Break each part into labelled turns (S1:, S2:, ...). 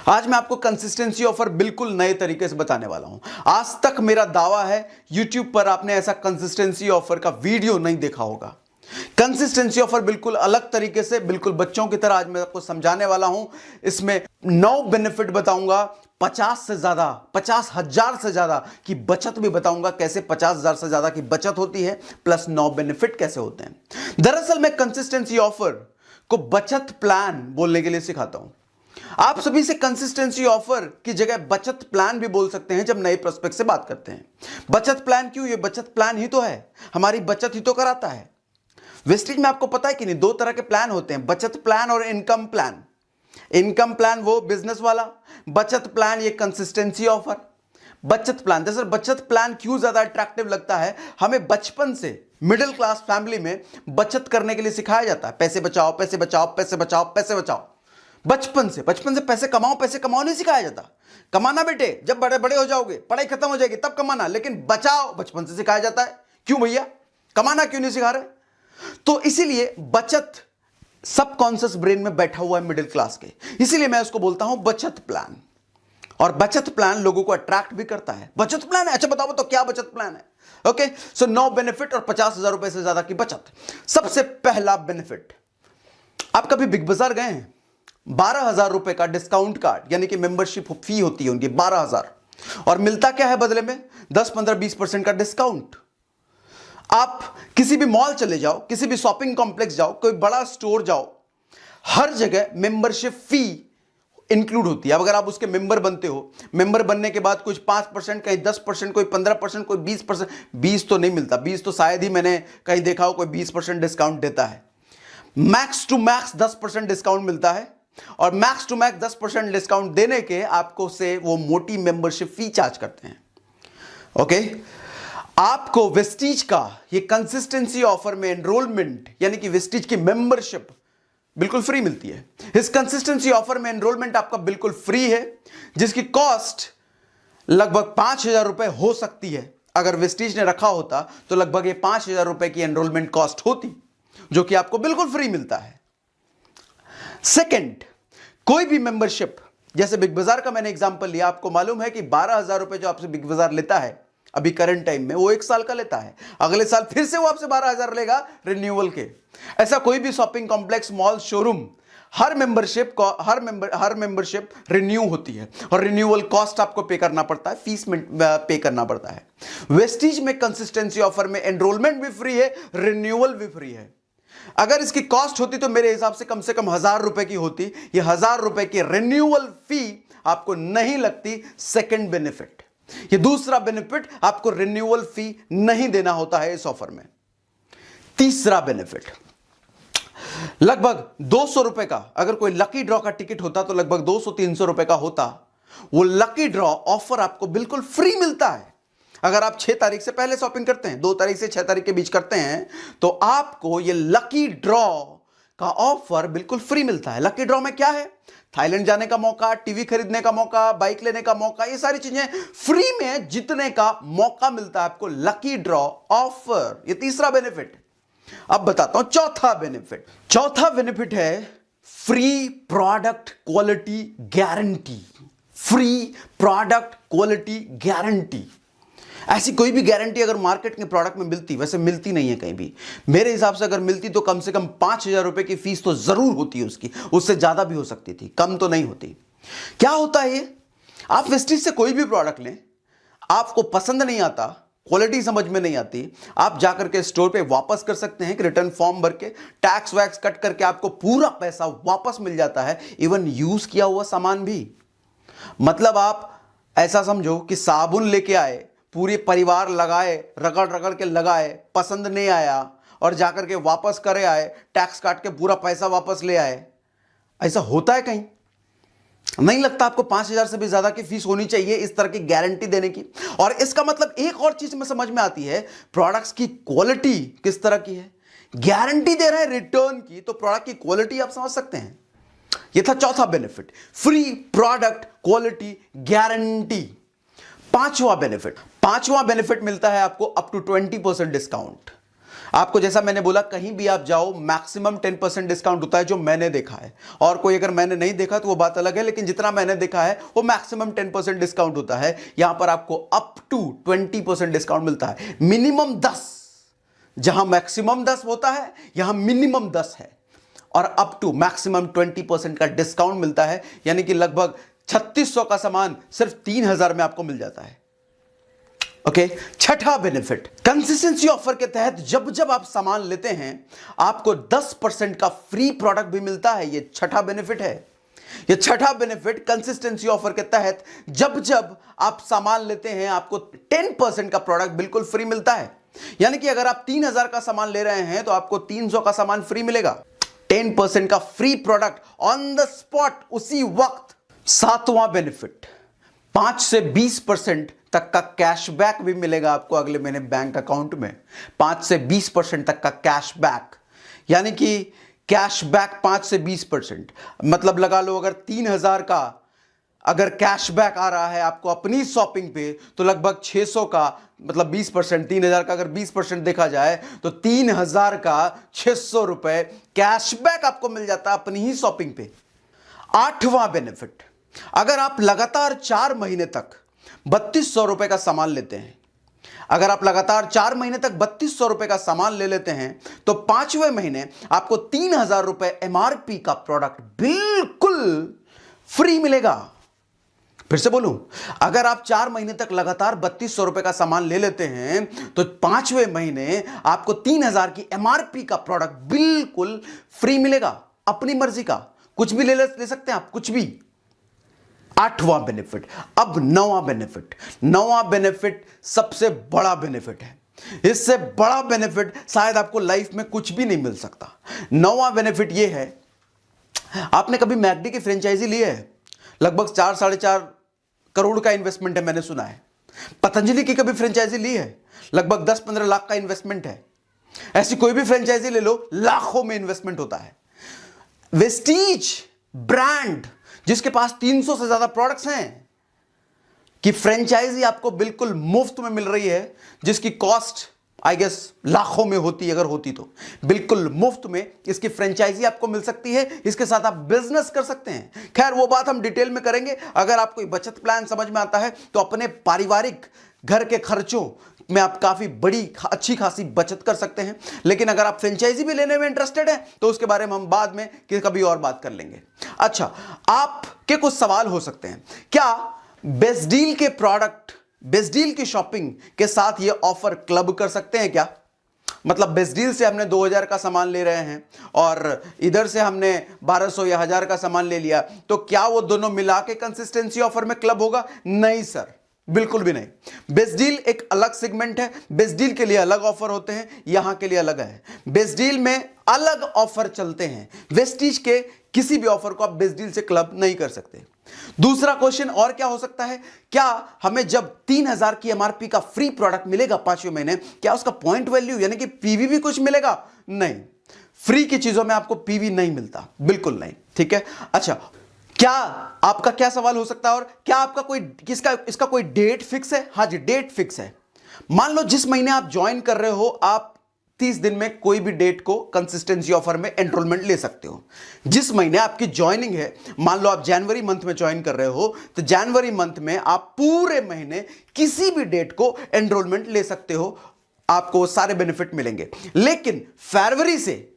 S1: आज मैं आपको कंसिस्टेंसी ऑफर बिल्कुल नए तरीके से बताने वाला हूं। आज तक मेरा दावा है YouTube पर आपने ऐसा कंसिस्टेंसी ऑफर का वीडियो नहीं देखा होगा। कंसिस्टेंसी ऑफर बिल्कुल अलग तरीके से, बिल्कुल बच्चों की तरह आज मैं आपको समझाने वाला हूं। इसमें 9 बेनिफिट बताऊंगा, 50 से ज्यादा, 50,000 से ज्यादा की बचत भी बताऊंगा, कैसे 50,000 से ज्यादा की बचत होती है, प्लस 9 बेनिफिट कैसे होते हैं। दरअसल मैं कंसिस्टेंसी ऑफर को बचत प्लान बोलने के लिए सिखाता हूं। आप सभी से कंसिस्टेंसी ऑफर की जगह बचत प्लान भी बोल सकते हैं जब नए प्रोस्पेक्ट से बात करते हैं। बचत प्लान क्यों? ये बचत प्लान ही तो है, हमारी बचत ही तो कराता है। वेस्टेज में आपको पता है कि नहीं, 2 तरह के प्लान होते हैं, बचत प्लान और इनकम प्लान। इनकम प्लान वो बिजनेस वाला, बचत प्लान ये कंसिस्टेंसी ऑफर। बचत प्लान, दरअसल बचत प्लान क्यों ज्यादा अट्रैक्टिव लगता है? हमें बचपन से मिडिल क्लास फैमिली में बचत करने के लिए सिखाया जाता है, पैसे बचाओ, पैसे बचाओ, पैसे बचाओ, पैसे बचाओ। बचपन से पैसे कमाओ नहीं सिखाया जाता। कमाना बेटे जब बड़े बड़े हो जाओगे, पढ़ाई खत्म हो जाएगी तब कमाना, लेकिन बचाओ बचपन से सिखाया जाता है। क्यों भैया, कमाना क्यों नहीं सिखा रहे? तो इसीलिए बचत सबकॉन्शियस ब्रेन में बैठा हुआ है मिडिल क्लास के, इसीलिए मैं उसको बोलता हूं बचत प्लान। और बचत प्लान लोगों को अट्रैक्ट भी करता है। बचत प्लान है, अच्छा बताओ तो क्या बचत प्लान है? ओके, सो 9 बेनिफिट और 50,000 रुपए से ज्यादा की बचत। सबसे पहला बेनिफिट, आप कभी बिग बाजार गए हैं? 12,000 रुपए का डिस्काउंट कार्ड, यानी कि मेंबरशिप फी होती है उनकी 12,000, और मिलता क्या है बदले में? 10, 15, 20% का डिस्काउंट। आप किसी भी मॉल चले जाओ, किसी भी शॉपिंग कॉम्प्लेक्स जाओ, कोई बड़ा स्टोर जाओ, हर जगह मेंबरशिप फी इंक्लूड होती है। अगर आप उसके मेंबर बनते हो, मेंबर बनने के बाद कुछ 5%, कहीं 10%, कोई 15%, कोई 20%, 20 तो नहीं मिलता, 20 तो शायद ही मैंने कहीं देखा हो कोई 20% डिस्काउंट देता है। मैक्स टू मैक्स 10% डिस्काउंट मिलता है, और मैक्स टू मैक्स 10% डिस्काउंट देने के आपको से वो मोटी मेंबरशिप फी चार्ज करते हैं। ओके, आपको वेस्टीज का ये कंसिस्टेंसी ऑफर में एनरोलमेंट, यानी कि वेस्टीज की मेंबरशिप बिल्कुल फ्री मिलती है। इस कंसिस्टेंसी ऑफर में एनरोलमेंट आपका बिल्कुल फ्री है, जिसकी कॉस्ट लगभग 5,000 रुपए हो सकती है। अगर वेस्टीज ने रखा होता तो लगभग ये 5,000 रुपए की एनरोलमेंट कॉस्ट होती, जो कि आपको बिल्कुल फ्री मिलता है। सेकंड, कोई भी मेंबरशिप, जैसे बिग बाजार का मैंने एग्जांपल लिया, आपको मालूम है कि 12,000 रुपए जो आपसे बिग बाजार लेता है अभी करंट टाइम में, वो 1 साल का लेता है। अगले साल फिर से वो आपसे 12,000 लेगा रिन्यूअल के। ऐसा कोई भी शॉपिंग कॉम्प्लेक्स, मॉल, शोरूम, हर मेंबरशिप रिन्यू होती है, और रिन्यूअल कॉस्ट आपको पे करना पड़ता है, फीस में पे करना पड़ता है। वेस्टीज में कंसिस्टेंसी ऑफर में एनरोलमेंट भी फ्री है, रिन्यूअल भी फ्री है। अगर इसकी कॉस्ट होती तो मेरे हिसाब से कम 1,000 रुपए की होती। ये 1,000 रुपए की रिन्यूअल फी आपको नहीं लगती। सेकंड बेनिफिट, ये दूसरा बेनिफिट, आपको रिन्यूअल फी नहीं देना होता है इस ऑफर में। तीसरा बेनिफिट, लगभग 200 रुपए का, अगर कोई लकी ड्रॉ का टिकट होता तो लगभग 200-300 रुपए का होता। वो लकी ड्रॉ ऑफर आपको बिल्कुल फ्री मिलता है। अगर आप 6 तारीख से पहले शॉपिंग करते हैं, 2 तारीख से 6 तारीख के बीच करते हैं, तो आपको ये लकी ड्रॉ का ऑफर बिल्कुल फ्री मिलता है। लकी ड्रॉ में क्या है? थाईलैंड जाने का मौका, टीवी खरीदने का मौका, बाइक लेने का मौका, ये सारी चीजें फ्री में जीतने का मौका मिलता है आपको लकी ड्रॉ ऑफर। ये तीसरा बेनिफिट। अब बताता हूं चौथा बेनिफिट। चौथा बेनिफिट है free product quality guarantee. Free product quality guarantee. ऐसी कोई भी गारंटी अगर मार्केट के प्रोडक्ट में मिलती, वैसे मिलती नहीं है कहीं भी, मेरे हिसाब से अगर मिलती तो कम से कम 5,000 रुपए की फीस तो जरूर होती है उसकी, उससे ज्यादा भी हो सकती थी, कम तो नहीं होती। क्या होता है ये? आप वेस्टीज से कोई भी प्रोडक्ट लें, आपको पसंद नहीं आता, क्वालिटी समझ में नहीं आती, आप जाकर के स्टोर पे वापस कर सकते हैं, रिटर्न फॉर्म भर के, टैक्स वैक्स कट करके आपको पूरा पैसा वापस मिल जाता है, इवन यूज किया हुआ सामान भी। मतलब आप ऐसा समझो कि साबुन लेके आए, पूरे परिवार लगाए, रगड़ रगड़ के लगाए, पसंद नहीं आया, और जाकर के वापस करे आए, टैक्स काट के पूरा पैसा वापस ले आए। ऐसा होता है कहीं? नहीं लगता आपको 5,000 से भी ज्यादा की फीस होनी चाहिए इस तरह की गारंटी देने की। और इसका मतलब एक और चीज में समझ में आती है, प्रोडक्ट्स की क्वालिटी किस तरह की है। गारंटी दे रहे हैं रिटर्न की, तो प्रोडक्ट की क्वालिटी आप समझ सकते हैं। यह था चौथा benefit, free product quality guarantee. पांचवा बेनिफिट मिलता है आपको अप टू 20% डिस्काउंट। आपको जैसा मैंने बोला, कहीं भी आप जाओ मैक्सिमम 10% डिस्काउंट होता है, जो मैंने देखा है। और कोई अगर मैंने नहीं देखा तो वो बात अलग है, लेकिन जितना मैंने देखा है वो मैक्सिमम 10% डिस्काउंट होता है। यहां पर आपको अप टू 20% डिस्काउंट मिलता है। मिनिमम 10, जहां मैक्सिमम 10 होता है यहां मिनिमम 10 है, और अप टू मैक्सिमम 20% का डिस्काउंट मिलता है। यानी कि लगभग 3600 का सामान सिर्फ 3000 में आपको मिल जाता है। ओके, छठा बेनिफिट, कंसिस्टेंसी ऑफर के तहत जब जब आप सामान लेते हैं आपको 10% का फ्री प्रोडक्ट भी मिलता है। यह छठा बेनिफिट है। यह छठा बेनिफिट, कंसिस्टेंसी ऑफर के तहत जब जब आप सामान लेते हैं आपको 10% का प्रोडक्ट बिल्कुल फ्री मिलता है। यानी कि अगर आप 3000 का सामान ले रहे हैं तो आपको 300 का सामान फ्री मिलेगा। 10% का free product on the spot, उसी वक्त। सातवां बेनिफिट, 5 से 20% तक का कैशबैक भी मिलेगा आपको अगले महीने बैंक अकाउंट में। 5 से 20% तक का कैशबैक, यानी कि कैशबैक 5 से 20%, मतलब लगा लो अगर 3000 का अगर कैशबैक आ रहा है आपको अपनी शॉपिंग पे, तो लगभग 600 का, मतलब 20%, 3000 का अगर 20% देखा जाए तो 3000 का 600 रुपए कैशबैक आपको मिल जाता है अपनी ही शॉपिंग पे। आठवां बेनिफिट, अगर आप लगातार 4 महीने तक 3200 रुपए का सामान लेते हैं, अगर आप लगातार 4 महीने तक 3200 रुपए का सामान ले लेते हैं तो 5वें महीने आपको 3000 रुपए एमआरपी का प्रोडक्ट बिल्कुल फ्री मिलेगा। फिर से बोलूं, अगर आप 4 महीने तक लगातार 3200 रुपए का सामान ले लेते हैं तो 5वें महीने आपको 3000 की एमआरपी का प्रोडक्ट बिल्कुल फ्री मिलेगा। अपनी मर्जी का कुछ भी ले सकते हैं आप, कुछ भी। 8वां बेनिफिट। अब 9वां बेनिफिट। 9वां बेनिफिट सबसे बड़ा बेनिफिट है। इससे बड़ा बेनिफिट शायद आपको लाइफ में कुछ भी नहीं मिल सकता। 9वां बेनिफिट यह है, आपने कभी मैकडी की फ्रेंचाइजी ली है? लगभग 4-4.5 करोड़ का इन्वेस्टमेंट है, मैंने सुना है। पतंजलि की कभी फ्रेंचाइजी ली है? लगभग 10-15 लाख का इन्वेस्टमेंट है। ऐसी कोई भी फ्रेंचाइजी ले लो, लाखों में इन्वेस्टमेंट होता है। वेस्टीज ब्रांड, जिसके पास 300 से ज्यादा प्रोडक्ट्स हैं, कि फ्रेंचाइजी आपको बिल्कुल मुफ्त में मिल रही है, जिसकी कॉस्ट आई गेस लाखों में होती, अगर होती तो। बिल्कुल मुफ्त में इसकी फ्रेंचाइजी आपको मिल सकती है। इसके साथ आप बिजनेस कर सकते हैं। खैर वो बात हम डिटेल में करेंगे। अगर आपको कोई बचत प्लान समझ में आता है तो अपने पारिवारिक घर के खर्चों में आप काफी बड़ी अच्छी खासी बचत कर सकते हैं। लेकिन अगर आप फ्रेंचाइजी भी लेने में इंटरेस्टेड हैं तो उसके बारे में हम बाद में कभी और बात कर लेंगे। अच्छा, आपके कुछ सवाल हो सकते हैं, क्या बेस्ट डील के प्रोडक्ट, बेस्ट डील की शॉपिंग के साथ ये ऑफर क्लब कर सकते हैं क्या? मतलब बेस्ट डील से हमने 2000 का सामान ले रहे हैं और इधर से हमने 1200 या 1000 का सामान ले लिया, तो क्या वो दोनों मिला के कंसिस्टेंसी ऑफर में क्लब होगा? नहीं सर, बिल्कुल भी नहीं। बेस्ट डील एक अलग सेगमेंट है। बेस्ट डील के लिए अलग ऑफर होते हैं, यहां के लिए अलग है। बेस्ट डील में अलग ऑफर चलते हैं। वेस्टीज के किसी भी ऑफर को आप बेस्ट डील से क्लब नहीं कर सकते। दूसरा क्वेश्चन और क्या हो सकता है, क्या हमें जब 3000 की एमआरपी का फ्री प्रोडक्ट मिलेगा 5वें महीने, क्या उसका पॉइंट वैल्यू यानी कि पीवी भी कुछ मिलेगा? नहीं, फ्री की चीजों में आपको पीवी नहीं मिलता, बिल्कुल नहीं। ठीक है। अच्छा, क्या आपका क्या सवाल हो सकता है, और क्या आपका कोई इसका कोई डेट फिक्स है? हाँ जी, डेट फिक्स है। मान लो जिस महीने आप ज्वाइन कर रहे हो, आप 30 दिन में कोई भी डेट को कंसिस्टेंसी ऑफर में एनरोलमेंट ले सकते हो। जिस महीने आपकी ज्वाइनिंग है, मान लो आप जनवरी मंथ में ज्वाइन कर रहे हो, तो जनवरी मंथ में आप पूरे महीने किसी भी डेट को एनरोलमेंट ले सकते हो, आपको सारे बेनिफिट मिलेंगे। लेकिन फरवरी से,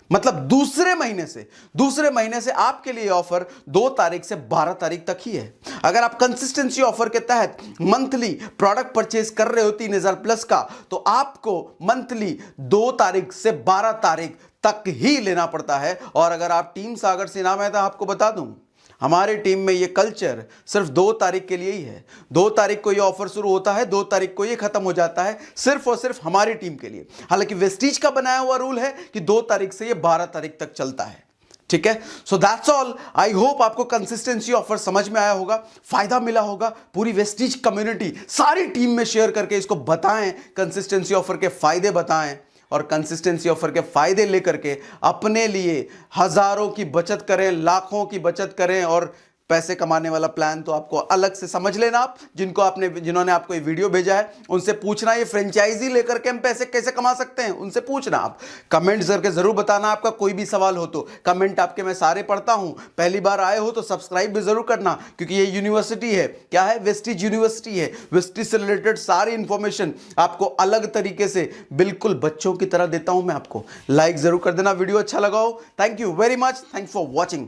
S1: मतलब दूसरे महीने से आपके लिए ऑफर 2 तारीख से 12 तारीख तक ही है। अगर आप कंसिस्टेंसी ऑफर के तहत मंथली प्रोडक्ट परचेज कर रहे हो 3000 प्लस का, तो आपको मंथली 2 तारीख से 12 तारीख तक ही लेना पड़ता है। और अगर आप टीम सागर से नाम है तो आपको बता दूं, हमारी टीम में ये कल्चर सिर्फ 2 तारीख के लिए ही है। 2 तारीख को ये ऑफर शुरू होता है, 2 तारीख को ये खत्म हो जाता है, सिर्फ और सिर्फ हमारी टीम के लिए। हालांकि वेस्टीज का बनाया हुआ रूल है कि 2 तारीख से ये 12 तारीख तक चलता है। ठीक है। So that's all. I hope आपको कंसिस्टेंसी ऑफर समझ में आया होगा, फायदा मिला होगा। पूरी वेस्टीज कम्युनिटी, सारी टीम में शेयर करके इसको बताएं, कंसिस्टेंसी ऑफर के फायदे बताएं, और कंसिस्टेंसी ऑफर के फायदे लेकर के अपने लिए हजारों की बचत करें, लाखों की बचत करें, और पैसे कमाने वाला प्लान तो आपको अलग से समझ लेना। आप जिन्होंने आपको ये वीडियो भेजा है उनसे पूछना ये फ्रेंचाइजी लेकर के हम पैसे कैसे कमा सकते हैं, उनसे पूछना। आप कमेंट करके जरूर बताना, आपका कोई भी सवाल हो तो। कमेंट आपके मैं सारे पढ़ता हूं। पहली बार आए हो तो सब्सक्राइब भी जरूर करना, क्योंकि ये यूनिवर्सिटी है, क्या है, वेस्टिज यूनिवर्सिटी है। वेस्टिज से रिलेटेड सारी इंफॉर्मेशन आपको अलग तरीके से बिल्कुल बच्चों की तरह देता हूं मैं आपको। लाइक जरूर कर देना वीडियो अच्छा लगा हो। Thank you very much, thanks for watching.